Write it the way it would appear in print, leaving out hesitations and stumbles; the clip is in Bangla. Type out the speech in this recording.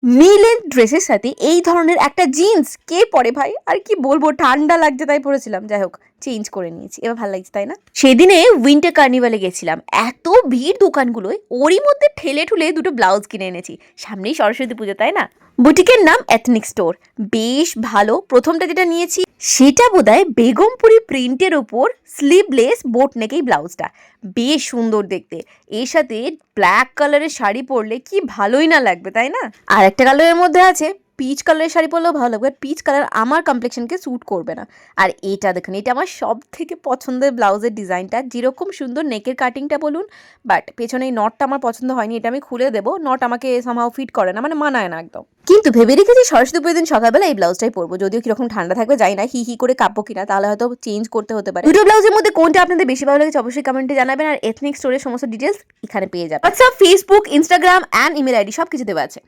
নীলের ড্রেসের সাথে এই ধরনের একটা জিন্স কে পরে ভাই? আর কি বলবো, ঠান্ডা লাগছে তাই পরেছিলাম। যাই হোক, চেঞ্জ করে নিয়েছি, এবার ভালো লাগছে তাই না? সেদিনে উইন্টার কার্নিভালে গেছিলাম, এত ভিড় দোকানগুলোয়, ওরই মধ্যে ঠেলে ঠুলে দুটো ব্লাউজ কিনে এনেছি। সামনেই সরস্বতী পুজো তাই না? বুটিকের নাম এথনিক স্টোর, বেশ ভালো। প্রথমটা যেটা নিয়েছি সেটা বোধহয় বেগমপুরি প্রিন্টের ওপর স্লিভলেস বোট নেকেই ব্লাউজটা, বেশ সুন্দর দেখতে। এর সাথে ব্ল্যাক কালারের শাড়ি পরলে কি ভালোই না লাগবে তাই না? আর একটা কালারের মধ্যে আছে পিচ কালারের শাড়ি পরলেও ভালো লাগবে, পিচ কালার আমার কমপ্লেক্সনকে স্যুট করবে না। আর এটা দেখুন, এটা আমার সব থেকে পছন্দের ব্লাউজের ডিজাইনটা, যেরকম সুন্দর নেকের কাটিংটা বলুন, বাট পেছনে এই নটটা আমার পছন্দ হয়নি, এটা আমি খুলে দেবো। নট আমাকে সামহাও ফিট করে না, মানে মানায় না একদম। কিন্তু ভেবে রেখেছি সরস্বতী পুজোর দিন সকালবেলা এই ব্লাউজটাই পরবো, যদিও কিরকম ঠান্ডা থাকবে জানি না, হি হি করে কাঁপবো কিনা, তাহলে হয়তো চেঞ্জ করতে হতে পারে। দুটো ব্লাউজের মধ্যে কোনটা আপনাদের বেশি ভালো লেগেছে অবশ্যই কমেন্টে জানাবেন। আর এথনিক স্টোরের সমস্ত ডিটেলস এখানে পেয়ে যাবেন। WhatsApp, Facebook, Instagram and email ID সব কিছু দেওয়া আছে।